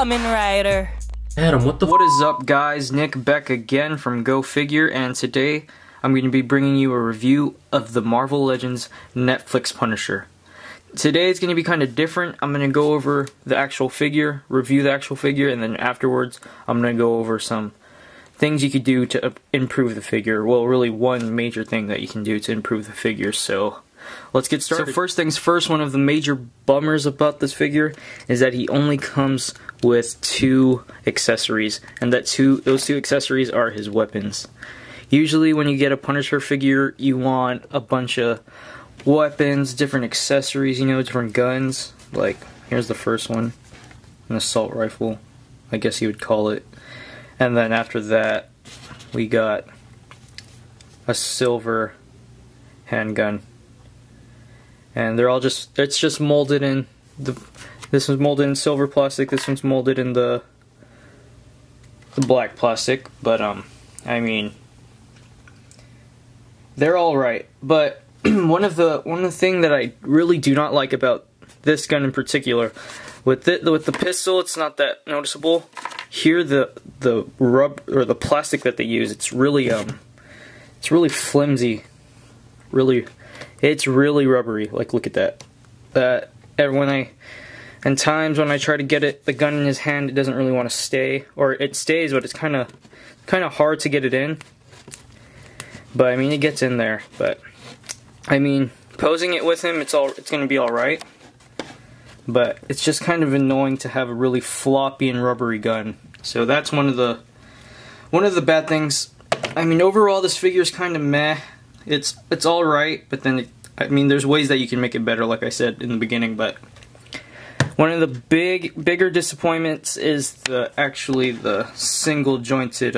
Kamen Rider. Adam, what is up, guys? Nick back again from Go Figure, and today I'm going to be bringing you a review of the Marvel Legends Netflix Punisher. Today is going to be kind of different. I'm going to go over the actual figure, review the actual figure, and then afterwards I'm going to go over some things you could do to improve the figure. Well, really one major thing that you can do to improve the figure, so let's get started. So first things first, one of the major bummers about this figure is that he only comes with 2 accessories, and those two accessories are his weapons. Usually when you get a Punisher figure, you want a bunch of weapons, different accessories, you know, different guns. Like, here's the first one, an assault rifle, I guess you would call it. And then after that, we got a silver handgun. And they're all it's just molded in this one's molded in silver plastic, this one's molded in the black plastic, but I mean, they're all right. But one of the thing that I really do not like about this gun in particular, with the pistol, it's not that noticeable. Here, the rub or the plastic that they use, it's really flimsy, it's really rubbery. Like, look at that. And times when I try to get the gun in his hand, it doesn't really want to stay, or it stays, but it's kind of hard to get it in. But I mean, it gets in there. But I mean, posing it with him, it's gonna be all right. But it's just kind of annoying to have a really floppy and rubbery gun. So that's one of the bad things. I mean, overall, this figure is kind of meh. It's all right, but then I mean, there's ways that you can make it better, like I said in the beginning. But one of the bigger disappointments is actually the single jointed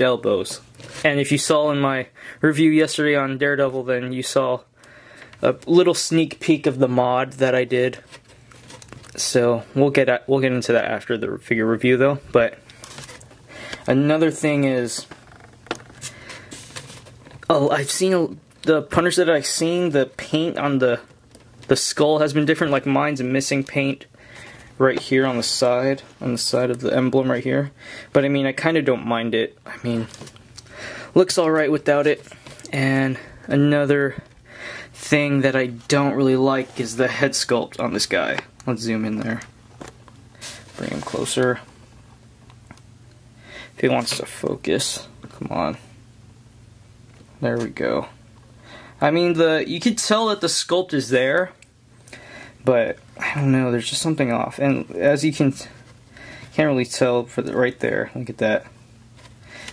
elbows. And if you saw in my review yesterday on Daredevil, then you saw a little sneak peek of the mod that I did. So we'll get into that after the figure review, though. But another thing is, I've seen the Punisher that I've seen, the paint on the skull has been different. Like, mine's missing paint right here on the side of the emblem right here. But I mean, I kind of don't mind it. I mean, looks all right without it. And another thing that I don't really like is the head sculpt on this guy. Let's zoom in there. Bring him closer. If he wants to focus, come on. There we go. I mean, you could tell that the sculpt is there, but I don't know, there's just something off. And as you can't really tell right there. Look at that.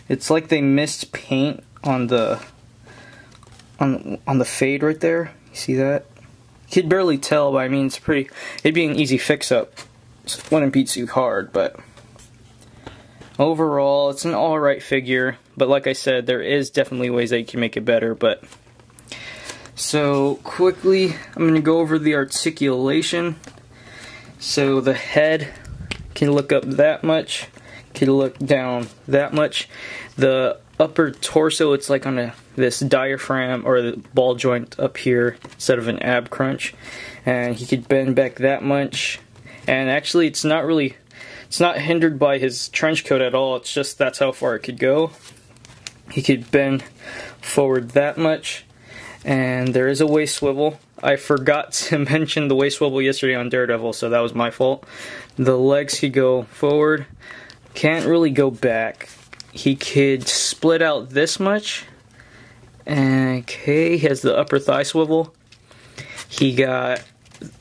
It's like they missed paint on the fade right there. You see that? You could barely tell, but I mean, it'd be an easy fix-up. It wouldn't be too hard, but overall, it's an alright figure. But like I said, there is definitely ways that you can make it better. But so quickly, I'm going to go over the articulation. So the head can look up that much, can look down that much. The upper torso, it's like on this diaphragm or the ball joint up here instead of an ab crunch, and he could bend back that much. And actually, it's not hindered by his trench coat at all. It's just that's how far it could go. He could bend forward that much, and there is a waist swivel. I forgot to mention the waist swivel yesterday on Daredevil, so that was my fault. The legs could go forward, can't really go back. He could split out this much. Okay, he has the upper thigh swivel. He got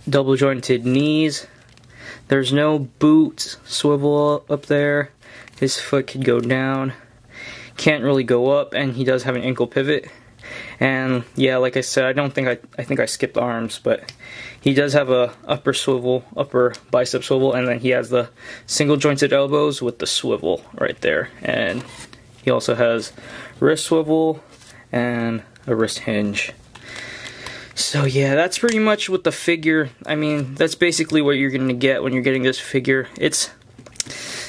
double jointed knees. There's no boot swivel up there. His foot could go down. Can't really go up, and he does have an ankle pivot. And yeah, like I said, I think I skipped arms, but he does have a upper bicep swivel, and then he has the single jointed elbows with the swivel right there. And he also has wrist swivel and a wrist hinge. So yeah, that's pretty much what the figure, I mean, that's basically what you're going to get when you're getting this figure. It's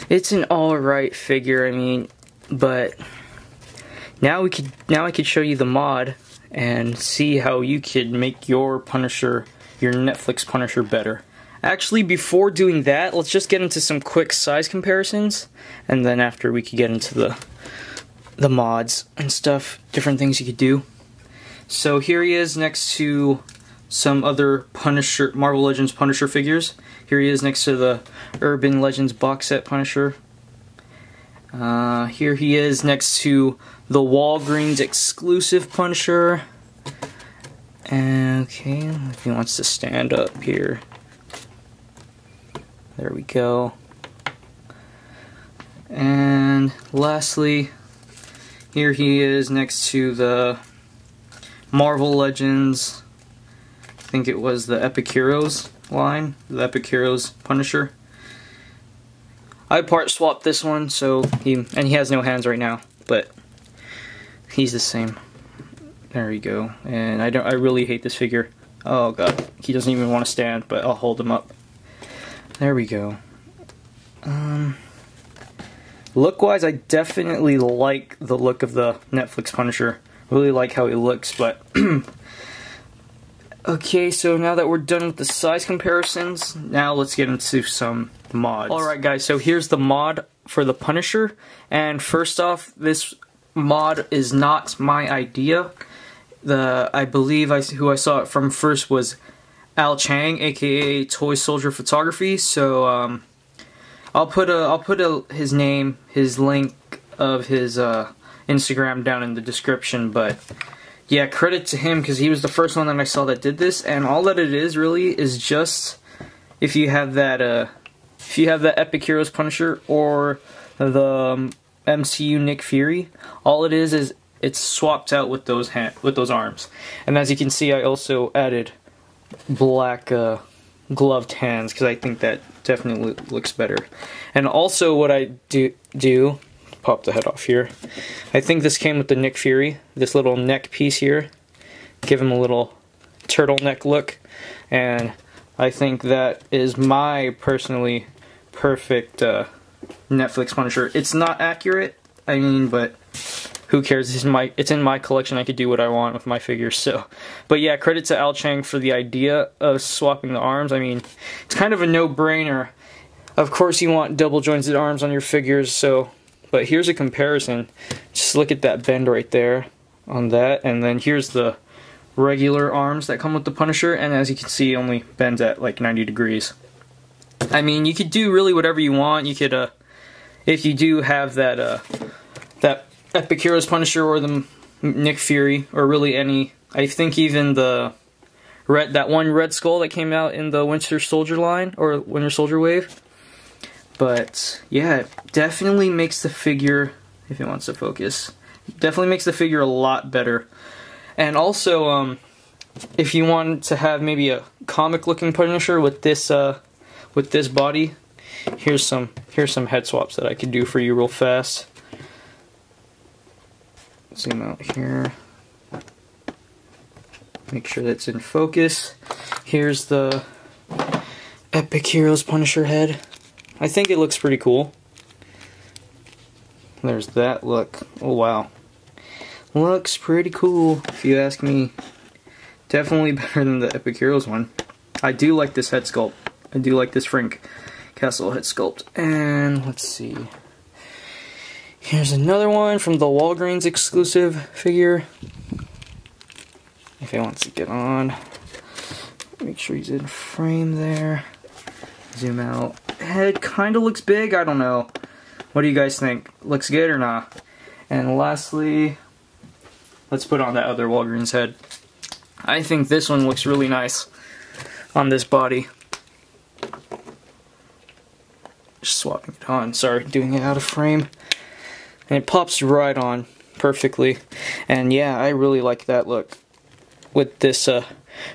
an alright figure, I mean, but now I could show you the mod and see how you could make your Punisher, your Netflix Punisher better. Actually, before doing that, let's just get into some quick size comparisons, and then after we could get into the mods and stuff, different things you could do. So here he is next to some other Punisher, Marvel Legends Punisher figures. Here he is next to the Urban Legends box set Punisher. Here he is next to the Walgreens exclusive Punisher. Okay, if he wants to stand up here. There we go. And lastly, here he is next to the Marvel Legends, I think it was the Epic Heroes line, the Epic Heroes Punisher. I part swapped this one, so he has no hands right now, but he's the same. There we go. And I really hate this figure. Oh god, he doesn't even want to stand, but I'll hold him up. There we go. Look-wise, I definitely like the look of the Netflix Punisher. Really like how he looks, but okay, so now that we're done with the size comparisons, now let's get into some mods. Alright guys, so here's the mod for the Punisher, and first off, this mod is not my idea. I believe who I saw it from first was Al Chang, aka Toy Soldier Photography. So I'll put his name, his link of his Instagram down in the description. But yeah, credit to him because he was the first one that I saw that did this, and all that it is really is just if you have that Epic Heroes Punisher or the MCU Nick Fury, all it is it's swapped out with those arms. And as you can see, I also added black gloved hands because I think that definitely looks better. And also what I do pop the head off here. I think this came with the Nick Fury, this little neck piece here. Give him a little turtleneck look, and I think that is my personally perfect Netflix Punisher. It's not accurate, I mean, but who cares? It's in my collection. I could do what I want with my figures. So, but yeah, credit to Al Chang for the idea of swapping the arms. I mean, it's kind of a no-brainer. Of course, you want double jointed arms on your figures. So, but here's a comparison. Just look at that bend right there on that, and then here's the regular arms that come with the Punisher. And as you can see, it only bends at like 90 degrees. I mean, you could do really whatever you want. You could, if you do have that that Epic Heroes Punisher or the Nick Fury, or really any, I think even that one Red Skull that came out in the Winter Soldier line, or Winter Soldier wave. But yeah, it definitely makes the figure, if it wants to focus, definitely makes the figure a lot better. And also, if you want to have maybe a comic looking Punisher with this body, here's some head swaps that I could do for you real fast. Zoom out here. Make sure that's in focus. Here's the Epic Heroes Punisher head. I think it looks pretty cool. There's that look. Oh wow. Looks pretty cool, if you ask me. Definitely better than the Epic Heroes one. I do like this head sculpt. I do like this Frank Castle head sculpt. And let's see. Here's another one from the Walgreens exclusive figure. If he wants to get on. Make sure he's in frame there. Zoom out. Head kind of looks big. I don't know. What do you guys think? Looks good or not? And lastly, let's put on that other Walgreens head. I think this one looks really nice on this body. Just swapping it on. Sorry, doing it out of frame. And it pops right on perfectly. And yeah, I really like that look with this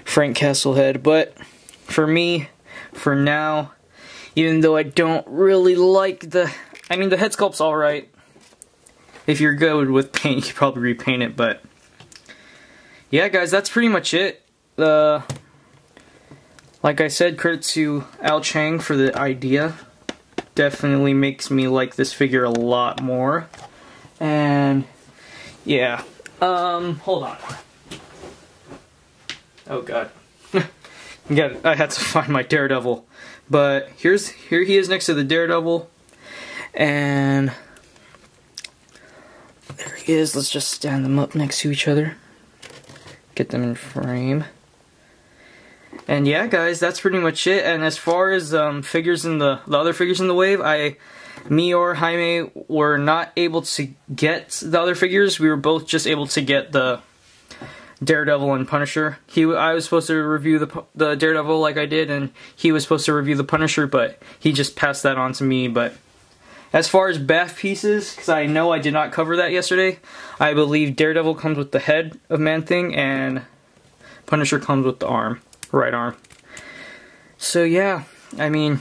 Frank Castle head. But for me, for now, even though I don't really like the head sculpt's alright. If you're good with paint, you could probably repaint it, but yeah guys, that's pretty much it. Like I said, credit to Al Chang for the idea. Definitely makes me like this figure a lot more. And yeah, hold on. Oh god. I had to find my Daredevil. But here he is next to the Daredevil. And there he is. Let's just stand them up next to each other. Get them in frame. And yeah, guys, that's pretty much it. And as far as figures in the other figures in the wave, me or Jaime were not able to get the other figures. We were both just able to get the Daredevil and Punisher. I was supposed to review the Daredevil like I did, and he was supposed to review the Punisher, but he just passed that on to me. But as far as bath pieces, because I know I did not cover that yesterday, I believe Daredevil comes with the head of Man-Thing, and Punisher comes with the arm, right arm. So yeah, I mean,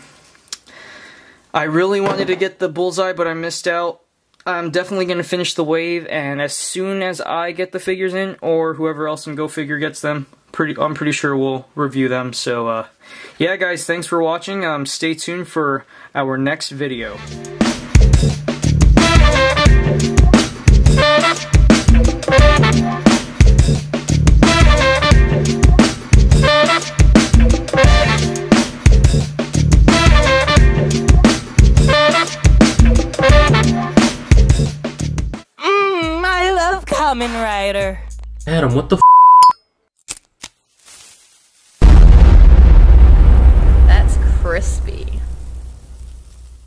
I really wanted to get the Bullseye, but I missed out. I'm definitely going to finish the wave, and as soon as I get the figures in, or whoever else in Go Figure gets them, I'm pretty sure we'll review them. So, yeah, guys, thanks for watching. Stay tuned for our next video. Kamen Rider. Adam, what the f? That's crispy.